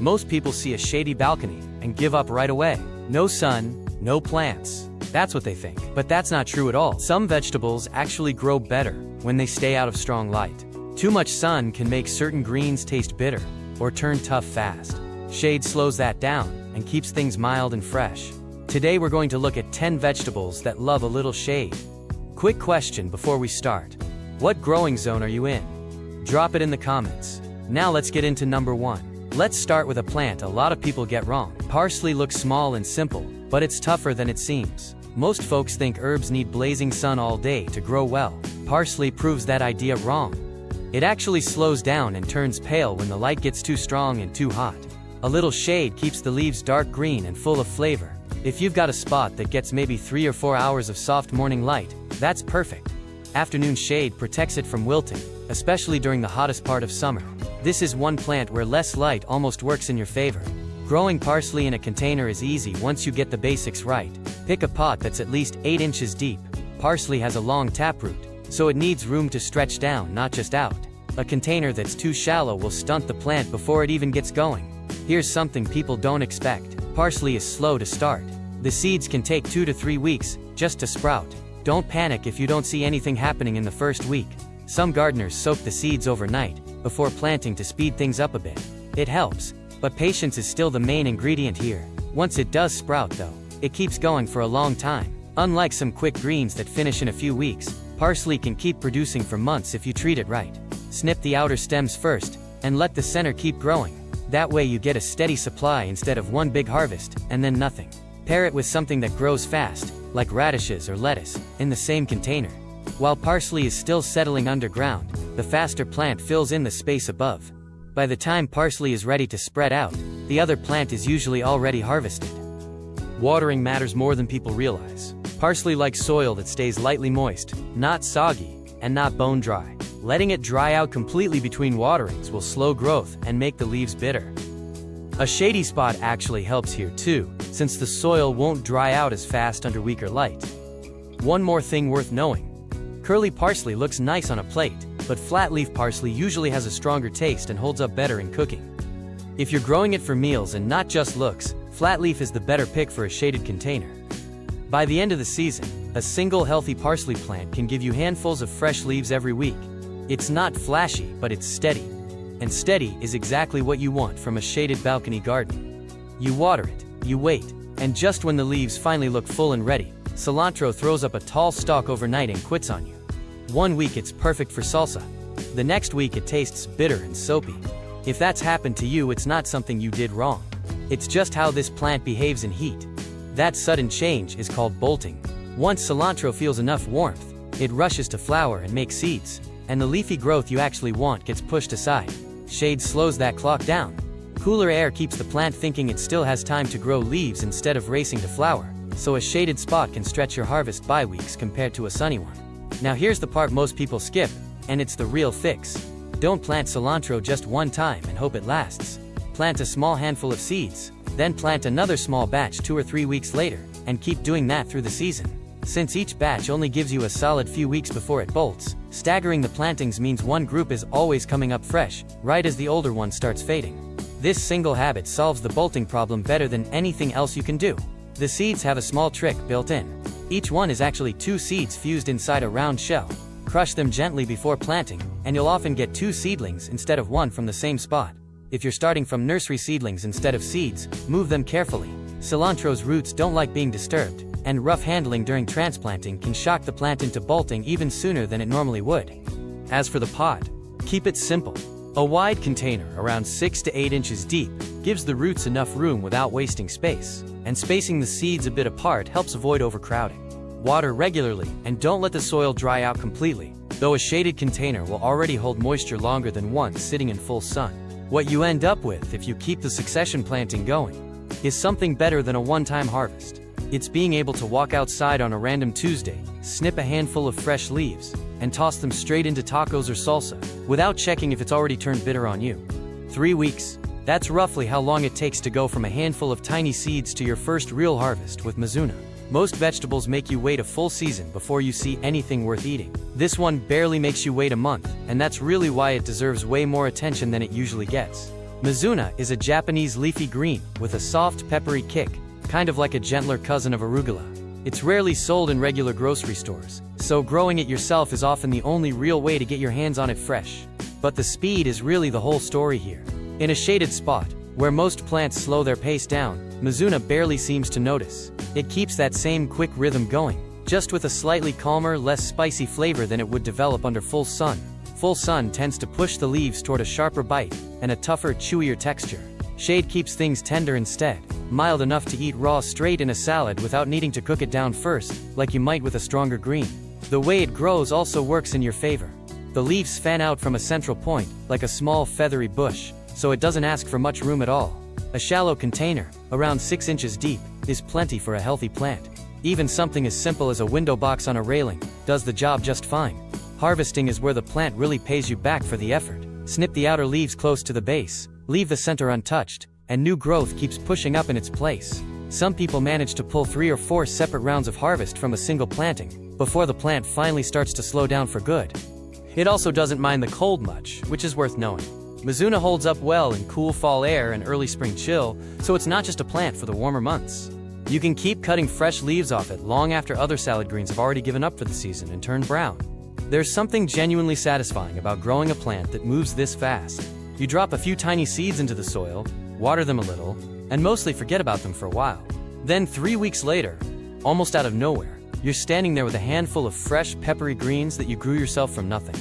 Most people see a shady balcony and give up right away. No sun, no plants. That's what they think. But that's not true at all. Some vegetables actually grow better when they stay out of strong light. Too much sun can make certain greens taste bitter or turn tough fast. Shade slows that down and keeps things mild and fresh. Today we're going to look at 10 vegetables that love a little shade. Quick question before we start. What growing zone are you in? Drop it in the comments. Now let's get into number 1. Let's start with a plant a lot of people get wrong. Parsley looks small and simple, but it's tougher than it seems. Most folks think herbs need blazing sun all day to grow well. Parsley proves that idea wrong. It actually slows down and turns pale when the light gets too strong and too hot. A little shade keeps the leaves dark green and full of flavor. If you've got a spot that gets maybe 3 or 4 hours of soft morning light, that's perfect. Afternoon shade protects it from wilting, especially during the hottest part of summer. This is one plant where less light almost works in your favor. Growing parsley in a container is easy once you get the basics right. Pick a pot that's at least 8 inches deep. Parsley has a long taproot, so it needs room to stretch down, not just out. A container that's too shallow will stunt the plant before it even gets going. Here's something people don't expect. Parsley is slow to start. The seeds can take 2 to 3 weeks just to sprout. Don't panic if you don't see anything happening in the first week. Some gardeners soak the seeds overnight before planting to speed things up a bit. It helps, but patience is still the main ingredient here. Once it does sprout though, it keeps going for a long time. Unlike some quick greens that finish in a few weeks, parsley can keep producing for months if you treat it right. Snip the outer stems first, and let the center keep growing. That way you get a steady supply instead of one big harvest, and then nothing. Pair it with something that grows fast, like radishes or lettuce, in the same container. While parsley is still settling underground, the faster plant fills in the space above. By the time parsley is ready to spread out, the other plant is usually already harvested. Watering matters more than people realize. Parsley likes soil that stays lightly moist, not soggy, and not bone dry. Letting it dry out completely between waterings will slow growth and make the leaves bitter. A shady spot actually helps here too, since the soil won't dry out as fast under weaker light. One more thing worth knowing. Curly parsley looks nice on a plate, but flat leaf parsley usually has a stronger taste and holds up better in cooking. If you're growing it for meals and not just looks, flat leaf is the better pick for a shaded container. By the end of the season, a single healthy parsley plant can give you handfuls of fresh leaves every week. It's not flashy, but it's steady. And steady is exactly what you want from a shaded balcony garden. You water it, you wait, and just when the leaves finally look full and ready, cilantro throws up a tall stalk overnight and quits on you. One week it's perfect for salsa. The next week it tastes bitter and soapy. If that's happened to you, it's not something you did wrong. It's just how this plant behaves in heat. That sudden change is called bolting. Once cilantro feels enough warmth, it rushes to flower and makes seeds, and the leafy growth you actually want gets pushed aside. Shade slows that clock down. Cooler air keeps the plant thinking it still has time to grow leaves instead of racing to flower, so a shaded spot can stretch your harvest by weeks compared to a sunny one. Now here's the part most people skip, and it's the real fix. Don't plant cilantro just one time and hope it lasts. Plant a small handful of seeds, then plant another small batch 2 or 3 weeks later, and keep doing that through the season. Since each batch only gives you a solid few weeks before it bolts, staggering the plantings means one group is always coming up fresh, right as the older one starts fading. This single habit solves the bolting problem better than anything else you can do. The seeds have a small trick built in. Each one is actually 2 seeds fused inside a round shell. Crush them gently before planting, and you'll often get 2 seedlings instead of 1 from the same spot. If you're starting from nursery seedlings instead of seeds, move them carefully. Cilantro's roots don't like being disturbed, and rough handling during transplanting can shock the plant into bolting even sooner than it normally would. As for the pot, keep it simple. A wide container around 6 to 8 inches deep gives the roots enough room without wasting space, and spacing the seeds a bit apart helps avoid overcrowding. Water regularly and don't let the soil dry out completely, though a shaded container will already hold moisture longer than one sitting in full sun. What you end up with if you keep the succession planting going is something better than a one-time harvest. It's being able to walk outside on a random Tuesday, snip a handful of fresh leaves, and toss them straight into tacos or salsa, without checking if it's already turned bitter on you. 3 weeks. That's roughly how long it takes to go from a handful of tiny seeds to your first real harvest with Mizuna. Most vegetables make you wait a full season before you see anything worth eating. This one barely makes you wait a month, and that's really why it deserves way more attention than it usually gets. Mizuna is a Japanese leafy green with a soft peppery kick, kind of like a gentler cousin of arugula. It's rarely sold in regular grocery stores, so growing it yourself is often the only real way to get your hands on it fresh. But the speed is really the whole story here. In a shaded spot, where most plants slow their pace down, Mizuna barely seems to notice. It keeps that same quick rhythm going, just with a slightly calmer, less spicy flavor than it would develop under full sun. Full sun tends to push the leaves toward a sharper bite and a tougher, chewier texture. Shade keeps things tender instead, mild enough to eat raw straight in a salad without needing to cook it down first, like you might with a stronger green. The way it grows also works in your favor. The leaves fan out from a central point, like a small feathery bush, so it doesn't ask for much room at all. A shallow container, around 6 inches deep, is plenty for a healthy plant. Even something as simple as a window box on a railing does the job just fine. Harvesting is where the plant really pays you back for the effort. Snip the outer leaves close to the base, leave the center untouched, and new growth keeps pushing up in its place. Some people manage to pull 3 or 4 separate rounds of harvest from a single planting, before the plant finally starts to slow down for good. It also doesn't mind the cold much, which is worth knowing. Mizuna holds up well in cool fall air and early spring chill, so it's not just a plant for the warmer months. You can keep cutting fresh leaves off it long after other salad greens have already given up for the season and turned brown. There's something genuinely satisfying about growing a plant that moves this fast. You drop a few tiny seeds into the soil, water them a little, and mostly forget about them for a while. Then 3 weeks later, almost out of nowhere, you're standing there with a handful of fresh, peppery greens that you grew yourself from nothing.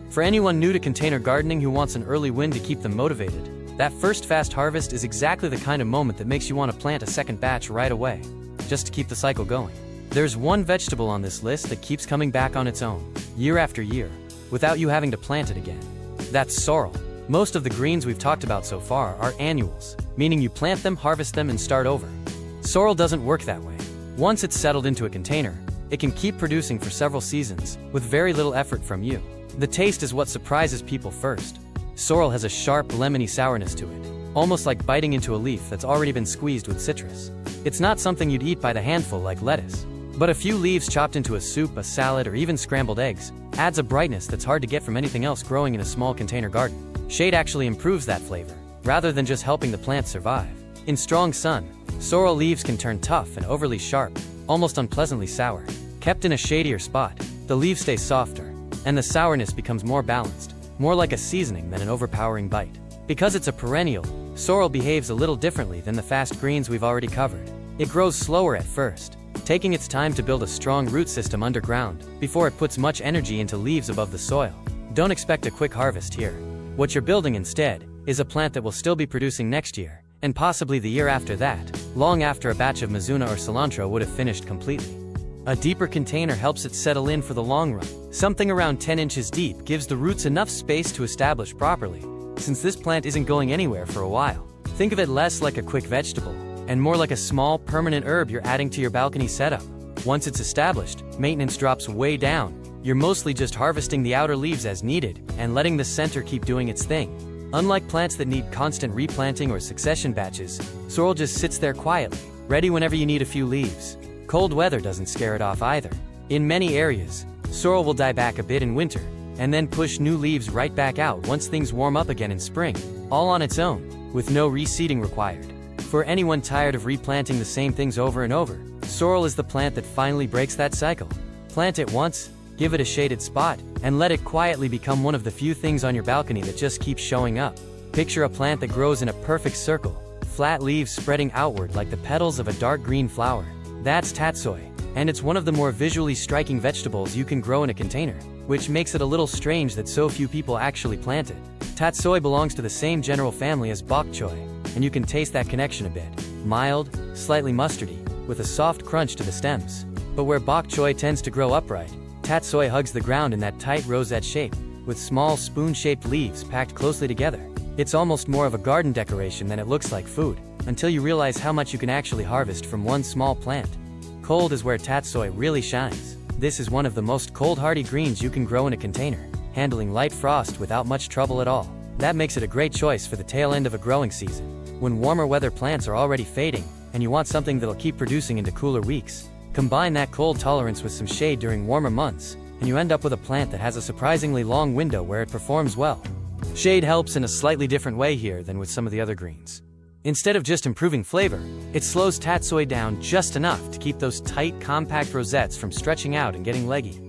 For anyone new to container gardening who wants an early win to keep them motivated, that first fast harvest is exactly the kind of moment that makes you want to plant a second batch right away, just to keep the cycle going. There's one vegetable on this list that keeps coming back on its own, year after year, without you having to plant it again. That's sorrel. Most of the greens we've talked about so far are annuals, meaning you plant them, harvest them, and start over. Sorrel doesn't work that way. Once it's settled into a container, it can keep producing for several seasons, with very little effort from you. The taste is what surprises people first. Sorrel has a sharp, lemony sourness to it, almost like biting into a leaf that's already been squeezed with citrus. It's not something you'd eat by the handful like lettuce, but a few leaves chopped into a soup, a salad, or even scrambled eggs adds a brightness that's hard to get from anything else growing in a small container garden. Shade actually improves that flavor, rather than just helping the plant survive. In strong sun, sorrel leaves can turn tough and overly sharp, almost unpleasantly sour. Kept in a shadier spot, the leaves stay softer, and the sourness becomes more balanced, more like a seasoning than an overpowering bite. Because it's a perennial, sorrel behaves a little differently than the fast greens we've already covered. It grows slower at first, taking its time to build a strong root system underground before it puts much energy into leaves above the soil. Don't expect a quick harvest here. What you're building instead is a plant that will still be producing next year, and possibly the year after that, long after a batch of Mizuna or cilantro would have finished completely. A deeper container helps it settle in for the long run. Something around 10 inches deep gives the roots enough space to establish properly, since this plant isn't going anywhere for a while. Think of it less like a quick vegetable, and more like a small, permanent herb you're adding to your balcony setup. Once it's established, maintenance drops way down. You're mostly just harvesting the outer leaves as needed, and letting the center keep doing its thing. Unlike plants that need constant replanting or succession batches, sorrel just sits there quietly, ready whenever you need a few leaves. Cold weather doesn't scare it off either. In many areas, sorrel will die back a bit in winter, and then push new leaves right back out once things warm up again in spring, all on its own, with no reseeding required. For anyone tired of replanting the same things over and over, sorrel is the plant that finally breaks that cycle. Plant it once, give it a shaded spot, and let it quietly become one of the few things on your balcony that just keeps showing up. Picture a plant that grows in a perfect circle, flat leaves spreading outward like the petals of a dark green flower. That's tatsoi, and it's one of the more visually striking vegetables you can grow in a container, which makes it a little strange that so few people actually plant it. Tatsoi belongs to the same general family as bok choy, and you can taste that connection a bit. Mild, slightly mustardy, with a soft crunch to the stems. But where bok choy tends to grow upright, tatsoi hugs the ground in that tight rosette shape, with small spoon-shaped leaves packed closely together. It's almost more of a garden decoration than it looks like food, until you realize how much you can actually harvest from one small plant. Cold is where tatsoi really shines. This is one of the most cold-hardy greens you can grow in a container, handling light frost without much trouble at all. That makes it a great choice for the tail end of a growing season, when warmer weather plants are already fading, and you want something that'll keep producing into cooler weeks. Combine that cold tolerance with some shade during warmer months, and you end up with a plant that has a surprisingly long window where it performs well. Shade helps in a slightly different way here than with some of the other greens. Instead of just improving flavor, it slows tatsoi down just enough to keep those tight, compact rosettes from stretching out and getting leggy.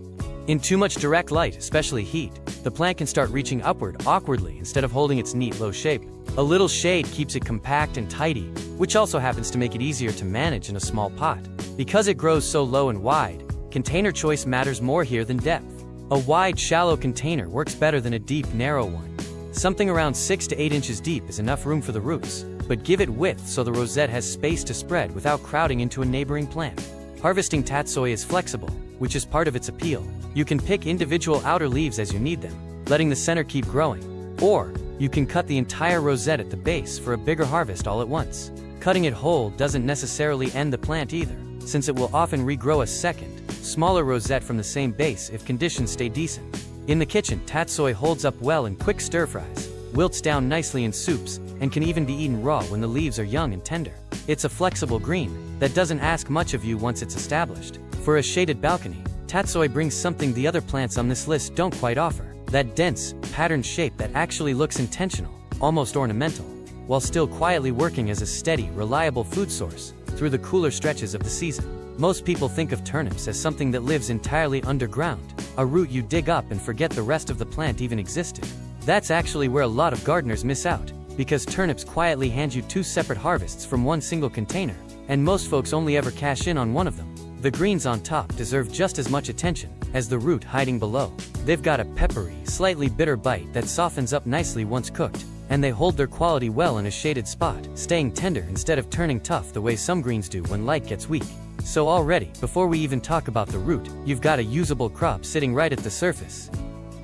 In too much direct light, especially heat, the plant can start reaching upward awkwardly instead of holding its neat low shape. A little shade keeps it compact and tidy, which also happens to make it easier to manage in a small pot. Because it grows so low and wide, container choice matters more here than depth. A wide, shallow container works better than a deep, narrow one. Something around 6 to 8 inches deep is enough room for the roots, but give it width so the rosette has space to spread without crowding into a neighboring plant. Harvesting tatsoi is flexible, which is part of its appeal. You can pick individual outer leaves as you need them, letting the center keep growing. Or, you can cut the entire rosette at the base for a bigger harvest all at once. Cutting it whole doesn't necessarily end the plant either, since it will often regrow a second, smaller rosette from the same base if conditions stay decent. In the kitchen, tatsoi holds up well in quick stir-fries, wilts down nicely in soups, and can even be eaten raw when the leaves are young and tender. It's a flexible green that doesn't ask much of you once it's established. For a shaded balcony, tatsoi brings something the other plants on this list don't quite offer. That dense, patterned shape that actually looks intentional, almost ornamental, while still quietly working as a steady, reliable food source through the cooler stretches of the season. Most people think of turnips as something that lives entirely underground, a root you dig up and forget the rest of the plant even existed. That's actually where a lot of gardeners miss out, because turnips quietly hand you 2 separate harvests from one single container, and most folks only ever cash in on one of them. The greens on top deserve just as much attention as the root hiding below. They've got a peppery, slightly bitter bite that softens up nicely once cooked, and they hold their quality well in a shaded spot, staying tender instead of turning tough the way some greens do when light gets weak. So already, before we even talk about the root, you've got a usable crop sitting right at the surface.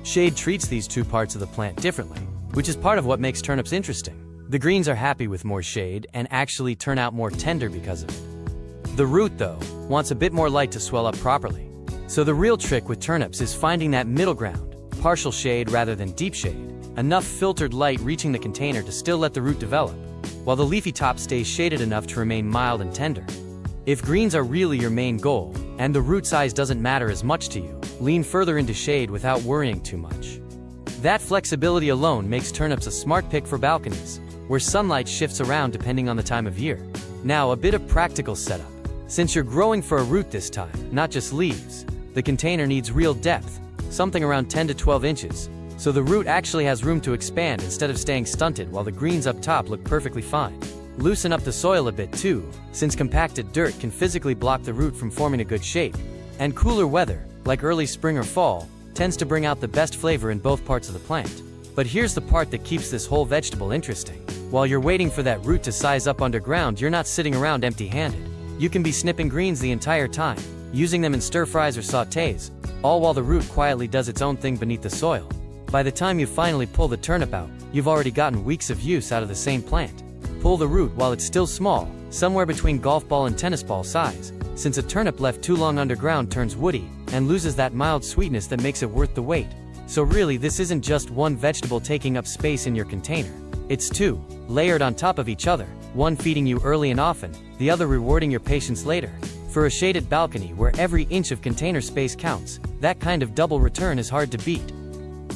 Shade treats these two parts of the plant differently, which is part of what makes turnips interesting. The greens are happy with more shade and actually turn out more tender because of it. The root, though, wants a bit more light to swell up properly. So the real trick with turnips is finding that middle ground, partial shade rather than deep shade, enough filtered light reaching the container to still let the root develop, while the leafy top stays shaded enough to remain mild and tender. If greens are really your main goal, and the root size doesn't matter as much to you, lean further into shade without worrying too much. That flexibility alone makes turnips a smart pick for balconies, where sunlight shifts around depending on the time of year. Now, a bit of practical setup. Since you're growing for a root this time, not just leaves, the container needs real depth, something around 10 to 12 inches, so the root actually has room to expand instead of staying stunted while the greens up top look perfectly fine. Loosen up the soil a bit too, since compacted dirt can physically block the root from forming a good shape. And cooler weather, like early spring or fall, tends to bring out the best flavor in both parts of the plant. But here's the part that keeps this whole vegetable interesting. While you're waiting for that root to size up underground, you're not sitting around empty-handed. You can be snipping greens the entire time, using them in stir-fries or sautés, all while the root quietly does its own thing beneath the soil. By the time you finally pull the turnip out, you've already gotten weeks of use out of the same plant. Pull the root while it's still small, somewhere between golf ball and tennis ball size, since a turnip left too long underground turns woody and loses that mild sweetness that makes it worth the wait. So really, this isn't just one vegetable taking up space in your container. It's two, layered on top of each other, one feeding you early and often, the other rewarding your patience later. For a shaded balcony where every inch of container space counts, that kind of double return is hard to beat.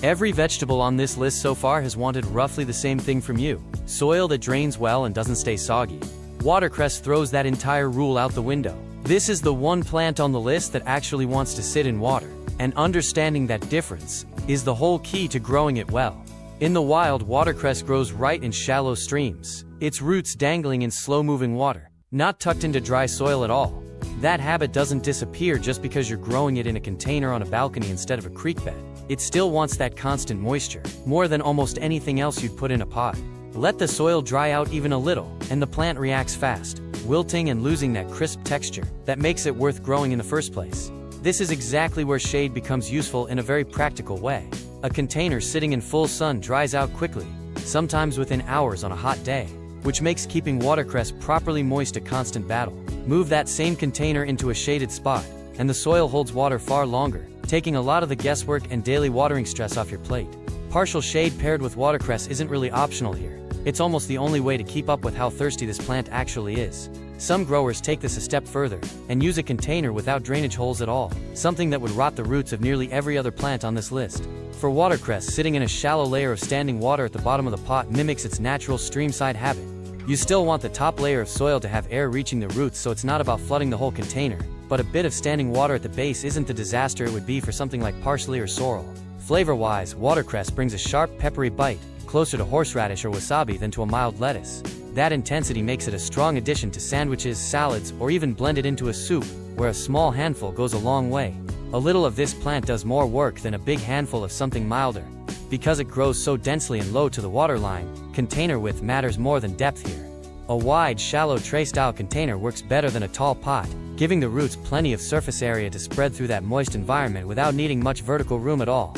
Every vegetable on this list so far has wanted roughly the same thing from you: soil that drains well and doesn't stay soggy. Watercress throws that entire rule out the window. This is the one plant on the list that actually wants to sit in water, and understanding that difference is the whole key to growing it well. In the wild, watercress grows right in shallow streams, its roots dangling in slow-moving water, not tucked into dry soil at all. That habit doesn't disappear just because you're growing it in a container on a balcony instead of a creek bed. It still wants that constant moisture, more than almost anything else you'd put in a pot. Let the soil dry out even a little, and the plant reacts fast, wilting and losing that crisp texture that makes it worth growing in the first place. This is exactly where shade becomes useful in a very practical way. A container sitting in full sun dries out quickly, sometimes within hours on a hot day, which makes keeping watercress properly moist a constant battle. Move that same container into a shaded spot, and the soil holds water far longer, taking a lot of the guesswork and daily watering stress off your plate. Partial shade paired with watercress isn't really optional here. It's almost the only way to keep up with how thirsty this plant actually is. Some growers take this a step further and use a container without drainage holes at all, something that would rot the roots of nearly every other plant on this list. For watercress, sitting in a shallow layer of standing water at the bottom of the pot mimics its natural stream-side habit. You still want the top layer of soil to have air reaching the roots, so it's not about flooding the whole container, but a bit of standing water at the base isn't the disaster it would be for something like parsley or sorrel. Flavor-wise, watercress brings a sharp, peppery bite, closer to horseradish or wasabi than to a mild lettuce. That intensity makes it a strong addition to sandwiches, salads, or even blended into a soup, where a small handful goes a long way. A little of this plant does more work than a big handful of something milder. Because it grows so densely and low to the waterline, container width matters more than depth here. A wide, shallow tray-style container works better than a tall pot, giving the roots plenty of surface area to spread through that moist environment without needing much vertical room at all.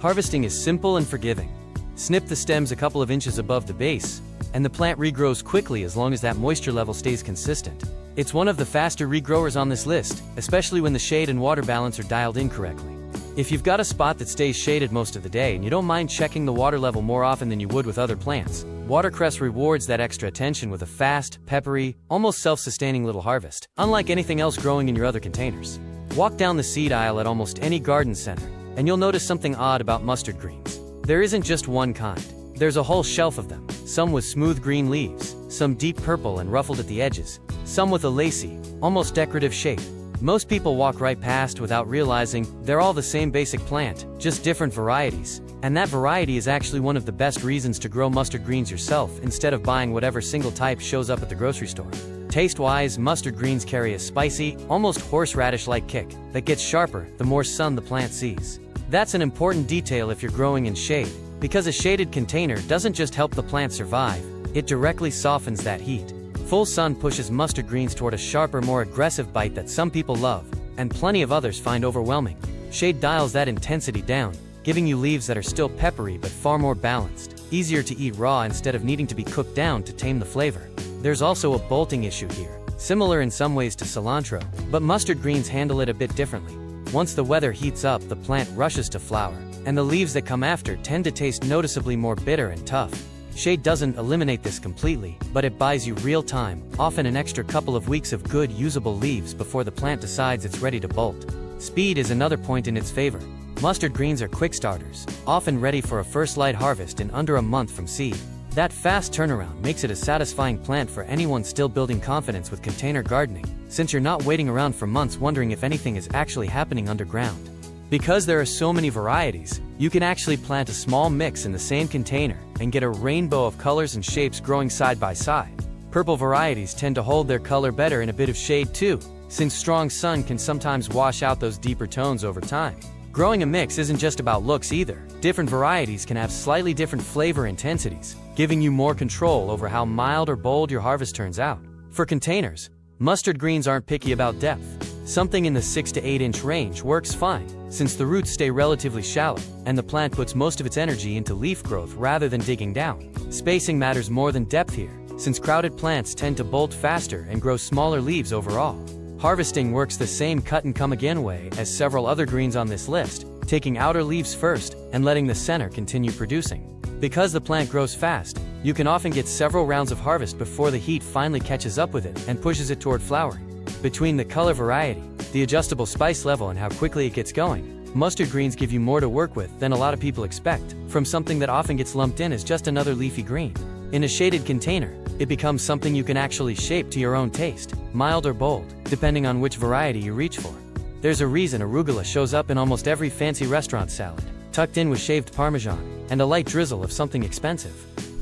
Harvesting is simple and forgiving. Snip the stems a couple of inches above the base, and the plant regrows quickly as long as that moisture level stays consistent. It's one of the faster regrowers on this list, especially when the shade and water balance are dialed in correctly. If you've got a spot that stays shaded most of the day and you don't mind checking the water level more often than you would with other plants, watercress rewards that extra attention with a fast, peppery, almost self-sustaining little harvest, unlike anything else growing in your other containers. Walk down the seed aisle at almost any garden center, and you'll notice something odd about mustard greens. There isn't just one kind. There's a whole shelf of them, some with smooth green leaves, some deep purple and ruffled at the edges, some with a lacy, almost decorative shape. Most people walk right past without realizing they're all the same basic plant, just different varieties. And that variety is actually one of the best reasons to grow mustard greens yourself instead of buying whatever single type shows up at the grocery store. Taste-wise, mustard greens carry a spicy, almost horseradish-like kick that gets sharper the more sun the plant sees. That's an important detail if you're growing in shade, because a shaded container doesn't just help the plant survive, it directly softens that heat. Full sun pushes mustard greens toward a sharper, more aggressive bite that some people love, and plenty of others find overwhelming. Shade dials that intensity down, giving you leaves that are still peppery but far more balanced, easier to eat raw instead of needing to be cooked down to tame the flavor. There's also a bolting issue here, similar in some ways to cilantro, but mustard greens handle it a bit differently. Once the weather heats up, the plant rushes to flower, and the leaves that come after tend to taste noticeably more bitter and tough. Shade doesn't eliminate this completely, but it buys you real time, often an extra couple of weeks of good, usable leaves before the plant decides it's ready to bolt. Speed is another point in its favor. Mustard greens are quick starters, often ready for a first light harvest in under a month from seed. That fast turnaround makes it a satisfying plant for anyone still building confidence with container gardening, since you're not waiting around for months wondering if anything is actually happening underground. Because there are so many varieties, you can actually plant a small mix in the same container and get a rainbow of colors and shapes growing side by side. Purple varieties tend to hold their color better in a bit of shade too, since strong sun can sometimes wash out those deeper tones over time. Growing a mix isn't just about looks either. Different varieties can have slightly different flavor intensities, giving you more control over how mild or bold your harvest turns out. For containers, mustard greens aren't picky about depth. Something in the 6 to 8 inch range works fine, since the roots stay relatively shallow, and the plant puts most of its energy into leaf growth rather than digging down. Spacing matters more than depth here, since crowded plants tend to bolt faster and grow smaller leaves overall. Harvesting works the same cut-and-come-again way as several other greens on this list, taking outer leaves first and letting the center continue producing. Because the plant grows fast, you can often get several rounds of harvest before the heat finally catches up with it and pushes it toward flowering. Between the color variety, the adjustable spice level, and how quickly it gets going, mustard greens give you more to work with than a lot of people expect, from something that often gets lumped in as just another leafy green. In a shaded container, it becomes something you can actually shape to your own taste, mild or bold, depending on which variety you reach for. There's a reason arugula shows up in almost every fancy restaurant salad, tucked in with shaved Parmesan, and a light drizzle of something expensive.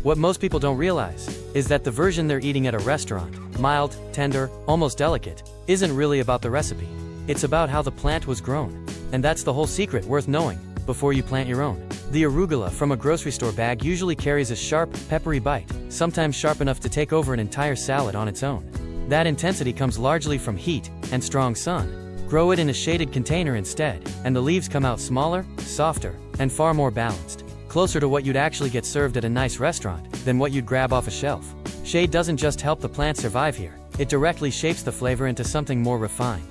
What most people don't realize is that the version they're eating at a restaurant, mild, tender, almost delicate, isn't really about the recipe. It's about how the plant was grown. And that's the whole secret worth knowing before you plant your own. The arugula from a grocery store bag usually carries a sharp, peppery bite, sometimes sharp enough to take over an entire salad on its own. That intensity comes largely from heat and strong sun. Grow it in a shaded container instead, and the leaves come out smaller, softer, and far more balanced, closer to what you'd actually get served at a nice restaurant than what you'd grab off a shelf. Shade doesn't just help the plant survive here, it directly shapes the flavor into something more refined.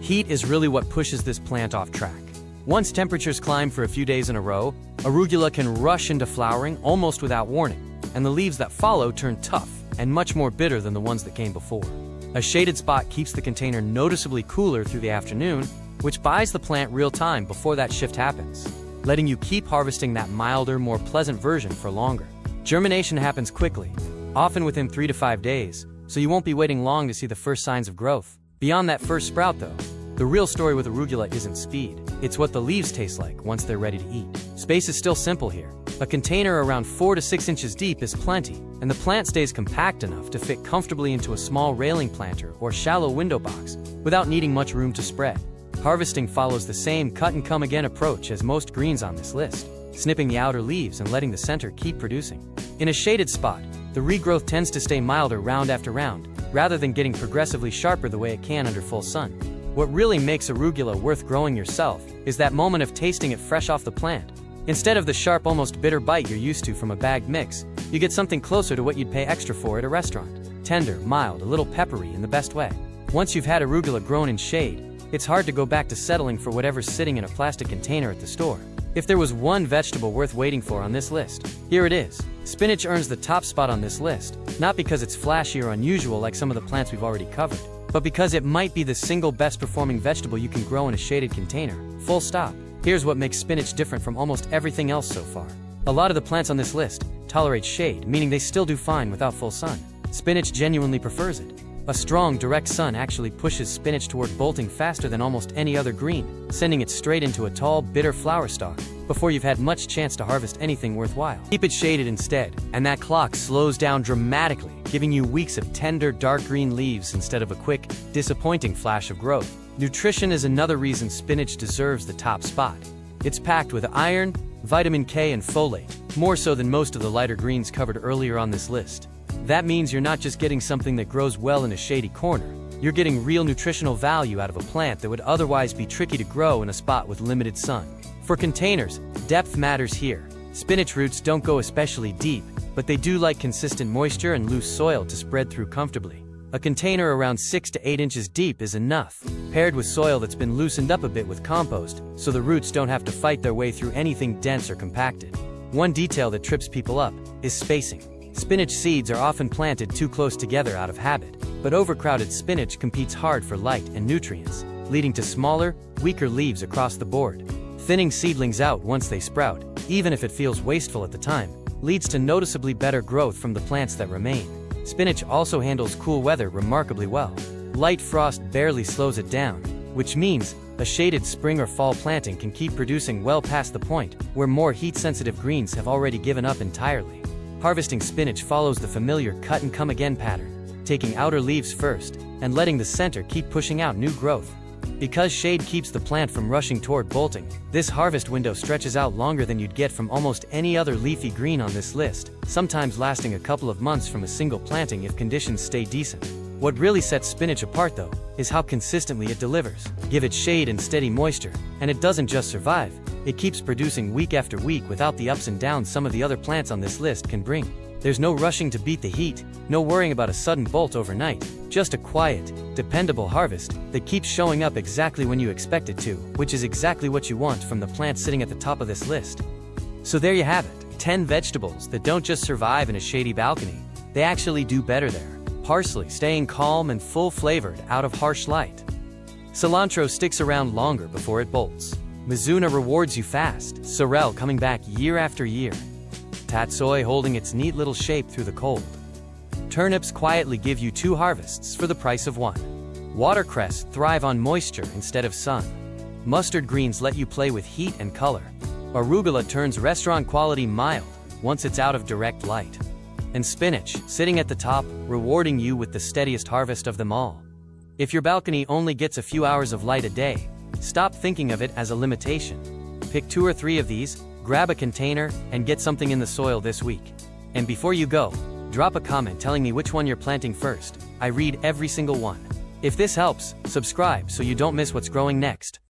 Heat is really what pushes this plant off track. Once temperatures climb for a few days in a row, arugula can rush into flowering almost without warning, and the leaves that follow turn tough and much more bitter than the ones that came before. A shaded spot keeps the container noticeably cooler through the afternoon, which buys the plant real time before that shift happens, letting you keep harvesting that milder, more pleasant version for longer. Germination happens quickly, often within 3 to 5 days, so you won't be waiting long to see the first signs of growth. Beyond that first sprout though, the real story with arugula isn't speed, it's what the leaves taste like once they're ready to eat. Space is still simple here. A container around 4 to 6 inches deep is plenty, and the plant stays compact enough to fit comfortably into a small railing planter or shallow window box without needing much room to spread. Harvesting follows the same cut-and-come-again approach as most greens on this list, snipping the outer leaves and letting the center keep producing. In a shaded spot, the regrowth tends to stay milder round after round, rather than getting progressively sharper the way it can under full sun. What really makes arugula worth growing yourself is that moment of tasting it fresh off the plant. Instead of the sharp, almost bitter bite you're used to from a bagged mix, you get something closer to what you'd pay extra for at a restaurant. Tender, mild, a little peppery in the best way. Once you've had arugula grown in shade, it's hard to go back to settling for whatever's sitting in a plastic container at the store. If there was one vegetable worth waiting for on this list, here it is. Spinach earns the top spot on this list, not because it's flashy or unusual like some of the plants we've already covered, but because it might be the single best performing vegetable you can grow in a shaded container. Full stop. Here's what makes spinach different from almost everything else so far. A lot of the plants on this list tolerate shade, meaning they still do fine without full sun. Spinach genuinely prefers it. A strong, direct sun actually pushes spinach toward bolting faster than almost any other green, sending it straight into a tall, bitter flower stalk before you've had much chance to harvest anything worthwhile. Keep it shaded instead, and that clock slows down dramatically, giving you weeks of tender, dark green leaves instead of a quick, disappointing flash of growth. Nutrition is another reason spinach deserves the top spot. It's packed with iron, vitamin K, and folate, more so than most of the lighter greens covered earlier on this list. That means you're not just getting something that grows well in a shady corner, you're getting real nutritional value out of a plant that would otherwise be tricky to grow in a spot with limited sun. For containers, depth matters here. Spinach roots don't go especially deep, but they do like consistent moisture and loose soil to spread through comfortably. A container around 6 to 8 inches deep is enough, paired with soil that's been loosened up a bit with compost, so the roots don't have to fight their way through anything dense or compacted. One detail that trips people up is spacing. Spinach seeds are often planted too close together out of habit, but overcrowded spinach competes hard for light and nutrients, leading to smaller, weaker leaves across the board. Thinning seedlings out once they sprout, even if it feels wasteful at the time, leads to noticeably better growth from the plants that remain. Spinach also handles cool weather remarkably well. Light frost barely slows it down, which means a shaded spring or fall planting can keep producing well past the point where more heat-sensitive greens have already given up entirely. Harvesting spinach follows the familiar cut-and-come-again pattern, taking outer leaves first and letting the center keep pushing out new growth. Because shade keeps the plant from rushing toward bolting, this harvest window stretches out longer than you'd get from almost any other leafy green on this list, sometimes lasting a couple of months from a single planting if conditions stay decent. What really sets spinach apart though, is how consistently it delivers. Give it shade and steady moisture, and it doesn't just survive, it keeps producing week after week without the ups and downs some of the other plants on this list can bring. There's no rushing to beat the heat, no worrying about a sudden bolt overnight, just a quiet, dependable harvest that keeps showing up exactly when you expect it to, which is exactly what you want from the plant sitting at the top of this list. So there you have it, 10 vegetables that don't just survive in a shady balcony, they actually do better there. Parsley staying calm and full-flavored out of harsh light. Cilantro sticks around longer before it bolts. Mizuna rewards you fast, sorrel coming back year after year. Tatsoi holding its neat little shape through the cold. Turnips quietly give you 2 harvests for the price of 1. Watercress thrive on moisture instead of sun. Mustard greens let you play with heat and color. Arugula turns restaurant quality mild once it's out of direct light. And spinach, sitting at the top, rewarding you with the steadiest harvest of them all. If your balcony only gets a few hours of light a day, stop thinking of it as a limitation. Pick 2 or 3 of these, grab a container, and get something in the soil this week. And before you go, drop a comment telling me which one you're planting first. I read every single one. If this helps, subscribe so you don't miss what's growing next.